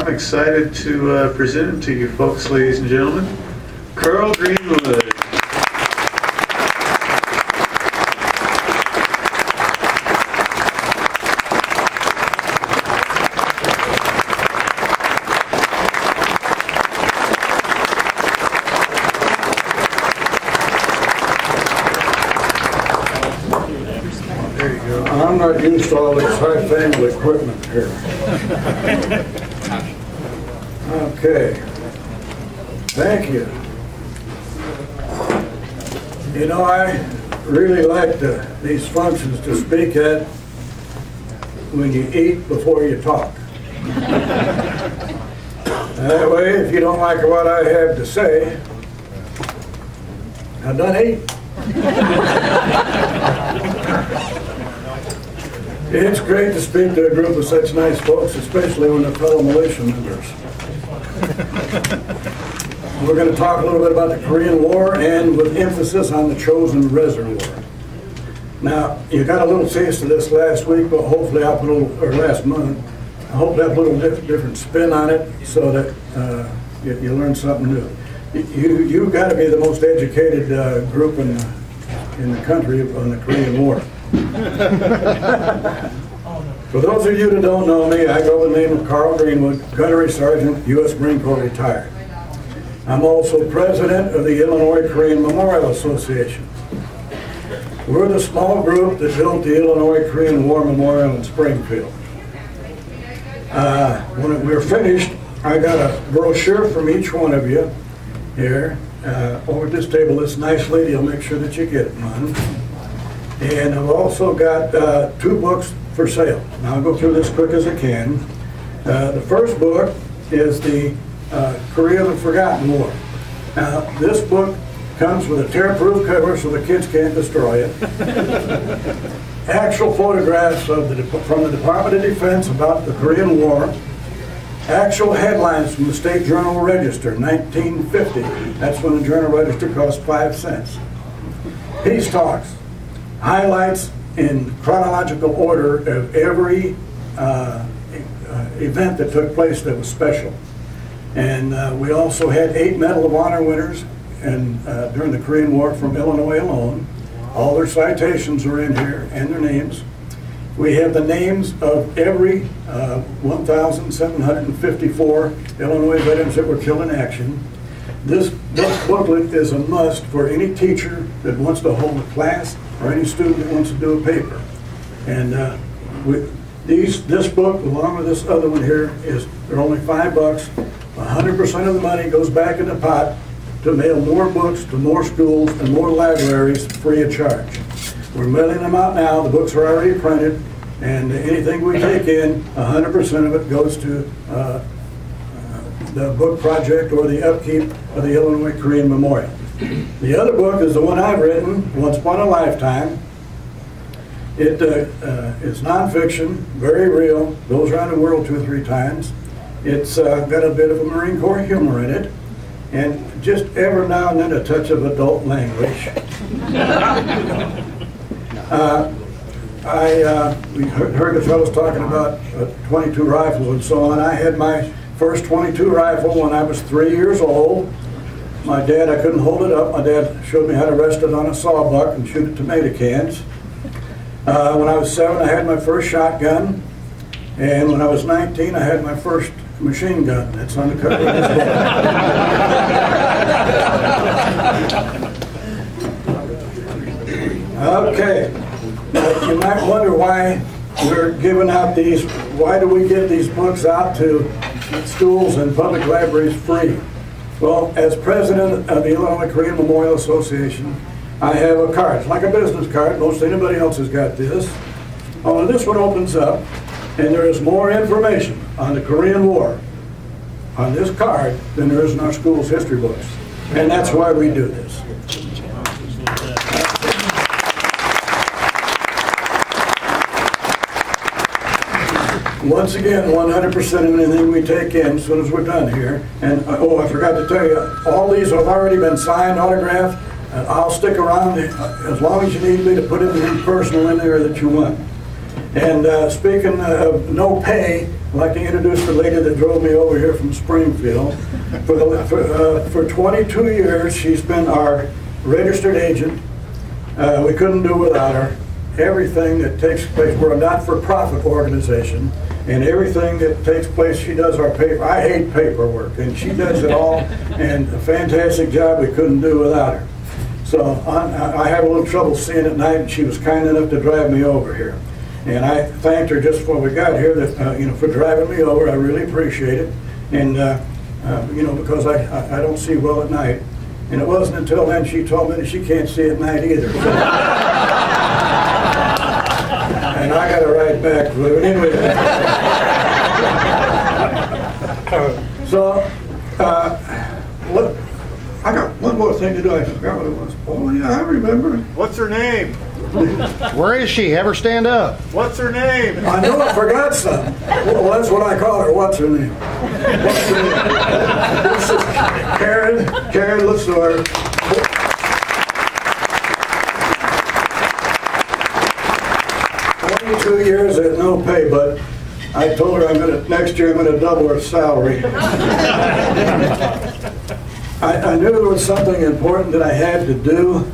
I'm excited to present him to you folks, ladies and gentlemen. Carl Greenwood. There you go. I'm not used to all this high-fangled equipment here. Okay. Thank you. You know, I really like these functions to speak at when you eat before you talk. That way, if you don't like what I have to say, I done ate. It's great to speak to a group of such nice folks, especially when they're fellow militia members. We're going to talk a little bit about the Korean War and with emphasis on the chosen reservoir. Now, you got a little taste of this last week, but hopefully I'll put a little, or last month, I hope to have a little different spin on it so that you learn something new. You've got to be the most educated group in the country on the Korean War. For those of you that don't know me, I go by the name of Carl Greenwood, Gunnery Sergeant, U.S. Marine Corps retired. I'm also president of the Illinois Korean Memorial Association. We're the small group that built the Illinois Korean War Memorial in Springfield. When we're finished, I got a brochure from each one of you here. Over at this table, this nice lady will make sure that you get one. And I've also got 2 books for sale. Now I'll go through this quick as I can. The first book is the Korea the Forgotten War. Now this book comes with a tear-proof cover so the kids can't destroy it. Actual photographs of from the Department of Defense about the Korean War. Actual headlines from the State Journal Register, 1950. That's when the Journal Register cost 5 cents. Peace talks. Highlights in chronological order of every event that took place that was special. And we also had 8 Medal of Honor winners during the Korean War from Illinois alone. All their citations are in here and their names. We have the names of every 1,754 Illinois veterans that were killed in action. This booklet is a must for any teacher that wants to hold a class or any student that wants to do a paper. And this book, along with this other one here, they're only $5. 100% of the money goes back in the pot to mail more books to more schools and more libraries free of charge. We're mailing them out now. The books are already printed, and anything we take in, 100% of it goes to the book project or the upkeep of the Illinois Korean Memorial. The other book is the one I've written, Once Upon a Lifetime. It is nonfiction, very real, goes around the world 2 or 3 times. It's got a bit of a Marine Corps humor in it, and just every now and then a touch of adult language. We heard the fellows talking about 22 rifles and so on. I had my first 22 rifle when I was 3 years old. My dad, I couldn't hold it up. My dad showed me how to rest it on a sawbuck and shoot at tomato cans. When I was 7, I had my first shotgun. And when I was 19, I had my first machine gun. That's on the cover of this book. Okay. Now, you might wonder why we're giving out these, why do we give these books out to schools and public libraries free? Well, as president of the Illinois Korean Memorial Association, I have a card. It's like a business card. Most anybody else has got this. Oh, and this one opens up, and there is more information on the Korean War on this card than there is in our school's history books. And that's why we do this. Once again, 100% of anything we take in as soon as we're done here. And oh, I forgot to tell you, all these have already been signed, autographed. I'll stick around as long as you need me to put anything personal in there that you want. And speaking of no pay, I'd like to introduce the lady that drove me over here from Springfield. For 22 years, she's been our registered agent. We couldn't do without her. Everything that takes place, we're a not-for-profit organization, and everything that takes place, she does our paper. I hate paperwork, and she does it all, and a fantastic job we couldn't do without her. So I had a little trouble seeing at night, and she was kind enough to drive me over here. And I thanked her just before we got here that for driving me over. I really appreciate it, and because I don't see well at night. And it wasn't until then she told me that she can't see at night either. And I got to ride back. But anyway. So, look, I got one more thing to do. I forgot what it was. Oh, yeah, I remember. What's her name? Where is she? Have her stand up. What's her name? I know I forgot something. Well, that's what I call her. What's her name? What's her name? This is Karen Lesor. 22 years at no pay, but I told her next year I'm going to double her salary. I knew there was something important that I had to do.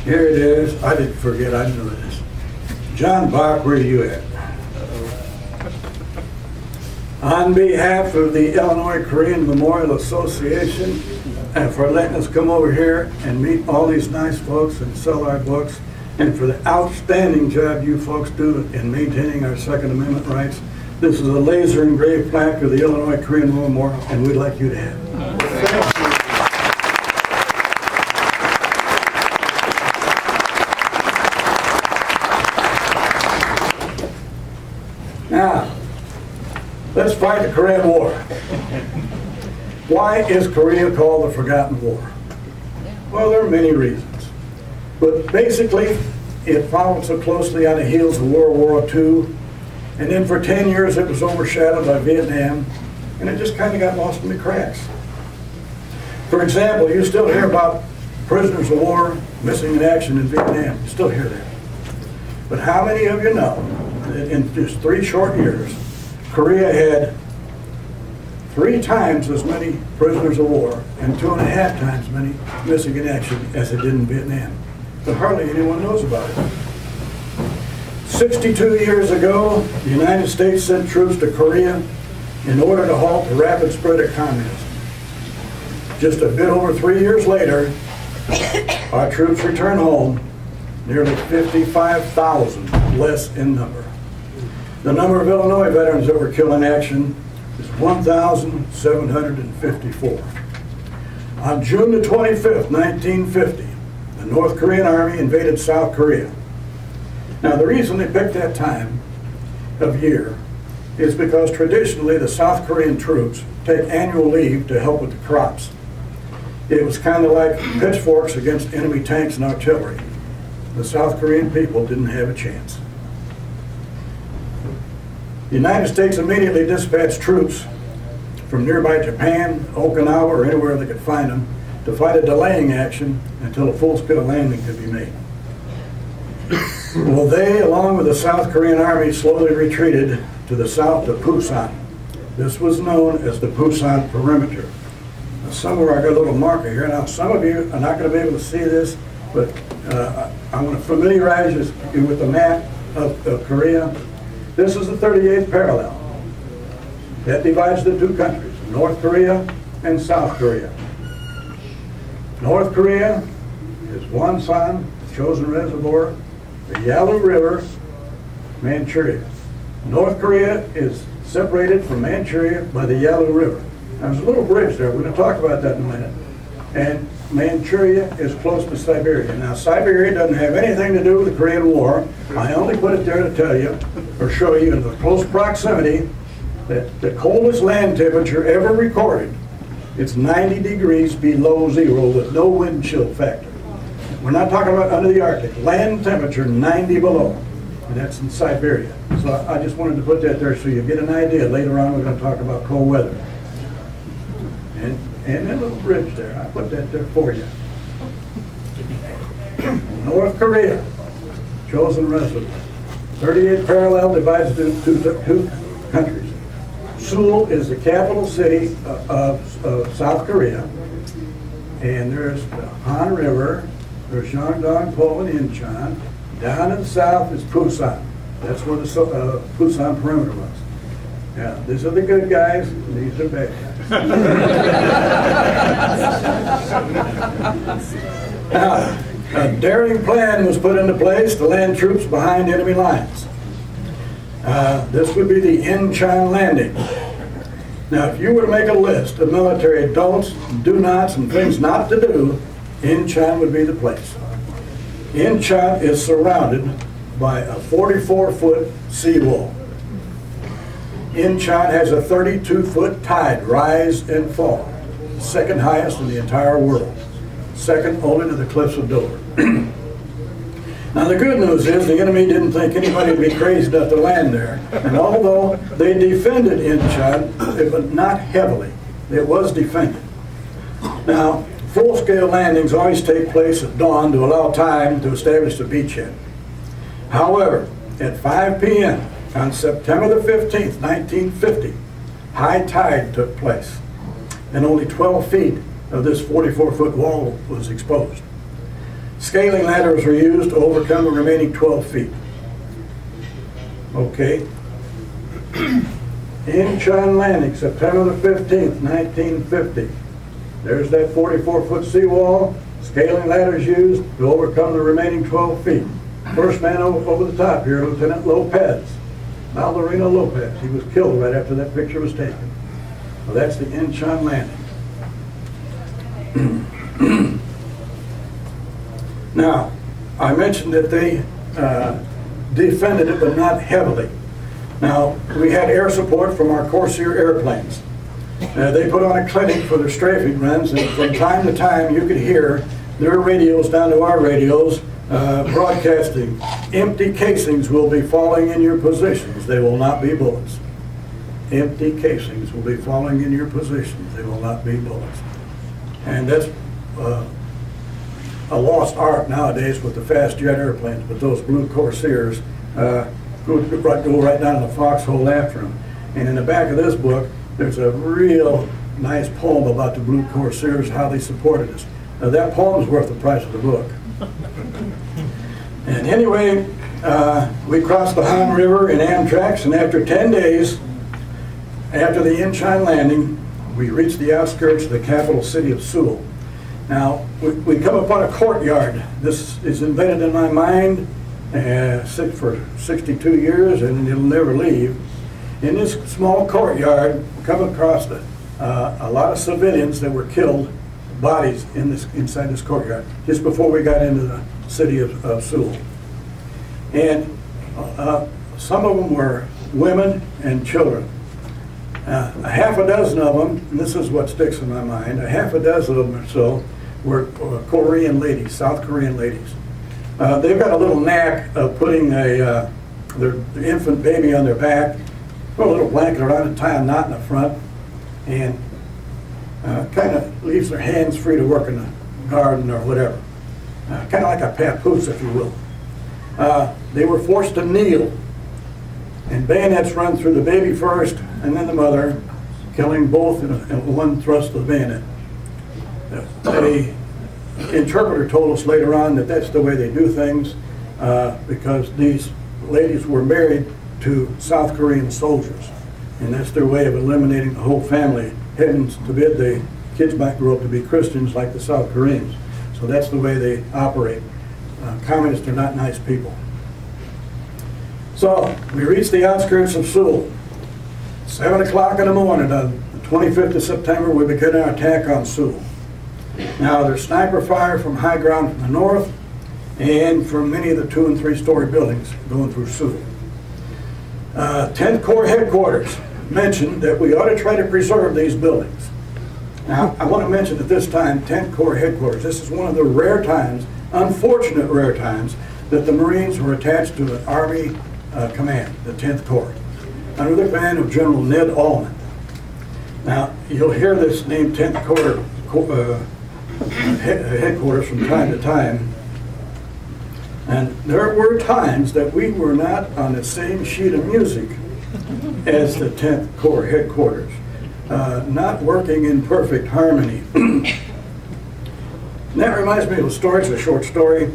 Here it is. I didn't forget. I knew this. John Bach, where are you at? On behalf of the Illinois Korean Memorial Association, and for letting us come over here and meet all these nice folks and sell our books, and for the outstanding job you folks do in maintaining our Second Amendment rights, this is a laser engraved plaque of the Illinois Korean Memorial, and we'd like you to have it. Thank you. Now, let's fight the Korean War. Why is Korea called the Forgotten War? Well, there are many reasons. But basically, it followed so closely on the heels of World War II. And then for 10 years, it was overshadowed by Vietnam. And it just kind of got lost in the cracks. For example, you still hear about prisoners of war missing in action in Vietnam. You still hear that. But how many of you know that in just 3 short years, Korea had 3 times as many prisoners of war and 2.5 times many missing in action as it did in Vietnam? But hardly anyone knows about it. 62 years ago, the United States sent troops to Korea in order to halt the rapid spread of communism. Just a bit over 3 years later, our troops returned home, nearly 55,000 less in number. The number of Illinois veterans that were killed in action is 1,754. On June the 25th, 1950, the North Korean Army invaded South Korea. Now, the reason they picked that time of year is because traditionally the South Korean troops take annual leave to help with the crops. It was kind of like pitchforks against enemy tanks and artillery. The South Korean people didn't have a chance. The United States immediately dispatched troops from nearby Japan, Okinawa, or anywhere they could find them to fight a delaying action until a full-scale landing could be made. Well, they, along with the South Korean Army, slowly retreated to the south to Pusan. This was known as the Pusan Perimeter. Now, somewhere I got a little marker here. Now, some of you are not going to be able to see this, but I want to familiarize you with the map of Korea. This is the 38th parallel. That divides the 2 countries, North Korea and South Korea. North Korea is Wonsan, the Chosin Reservoir, the Yalu River, Manchuria. North Korea is separated from Manchuria by the Yalu River. Now, there's a little bridge there. We're going to talk about that in a minute. And Manchuria is close to Siberia. Now, Siberia doesn't have anything to do with the Korean War. I only put it there to tell you, or show you in the close proximity, that the coldest land temperature ever recorded, it's 90 degrees below zero with no wind chill factor. We're not talking about under the Arctic. Land temperature 90 below, and that's in Siberia. So I just wanted to put that there so you get an idea. Later on, we're going to talk about cold weather. And that little bridge there, I put that there for you. North Korea, Chosin Reservoir, 38 parallel divides into two countries. Seoul is the capital city of South Korea, and there's the Han River, there's Shandong, Po, and Incheon. Down in the south is Busan. That's where the Busan perimeter was. Yeah, these are the good guys, and these are bad guys. Now, a daring plan was put into place to land troops behind enemy lines. This would be the Incheon landing. Now, if you were to make a list of military don'ts, do-nots, and things not to do, Incheon would be the place. Incheon is surrounded by a 44-foot seawall. Incheon has a 32-foot tide rise and fall, second highest in the entire world, second only to the cliffs of Dover. Now the good news is the enemy didn't think anybody would be crazy enough to land there, and although they defended Incheon, but not heavily, it was defended. Now, full-scale landings always take place at dawn to allow time to establish the beachhead. However, at 5 p.m. on September the 15th, 1950, high tide took place, and only 12 feet of this 44-foot wall was exposed. Scaling ladders were used to overcome the remaining 12 feet. Okay. Incheon landing, September the 15th, 1950. There's that 44-foot seawall. Scaling ladders used to overcome the remaining 12 feet. First man over the top here, Lieutenant Lopez. Maldarino Lopez. He was killed right after that picture was taken. Well, that's the Incheon landing. Now, I mentioned that they defended it, but not heavily. Now, we had air support from our Corsair airplanes. They put on a clinic for their strafing runs, and from time to time you could hear their radios down to our radios broadcasting, "Empty casings will be falling in your positions. They will not be bullets. Empty casings will be falling in your positions. They will not be bullets." And that's a lost art nowadays with the fast jet airplanes, but those blue Corsairs go right down in the foxhole after them. And in the back of this book, there's a real nice poem about the blue Corsairs, how they supported us. Now, that poem's worth the price of the book. And anyway, we crossed the Han River in Amtraks, and after 10 days, after the Incheon landing, we reached the outskirts of the capital city of Seoul. Now, we come upon a courtyard. This is embedded in my mind for 62 years, and it'll never leave. In this small courtyard, we come across a lot of civilians that were killed, bodies inside this courtyard, just before we got into the city of Seoul. And some of them were women and children. A half a dozen of them, and this is what sticks in my mind, a half a dozen of them or so were Korean ladies, South Korean ladies. They've got a little knack of putting their infant baby on their back, put a little blanket around it, tie a knot in the front, and kind of leaves their hands free to work in the garden or whatever. Kind of like a papoose, if you will. They were forced to kneel, and bayonets run through the baby first, and then the mother, killing both in one thrust of the bayonet. The interpreter told us later on that that's the way they do things because these ladies were married to South Korean soldiers, and that's their way of eliminating the whole family. Heaven forbid the kids might grow up to be Christians like the South Koreans. So that's the way they operate. Communists are not nice people. So we reached the outskirts of Seoul. 7 o'clock in the morning on the 25th of September, we began our attack on Seoul. Now there's sniper fire from high ground from the north and from many of the 2- and 3-story buildings going through Seoul. 10th Corps headquarters mentioned that we ought to try to preserve these buildings. Now, I want to mention at this time, 10th Corps headquarters, this is one of the rare times, unfortunate rare times, that the Marines were attached to an Army command, the 10th Corps, under the command of General Ned Allman. Now, you'll hear this name 10th Corps headquarters from time to time. And there were times that we were not on the same sheet of music as the 10th Corps headquarters, not working in perfect harmony. And that reminds me of a story, it's a short story.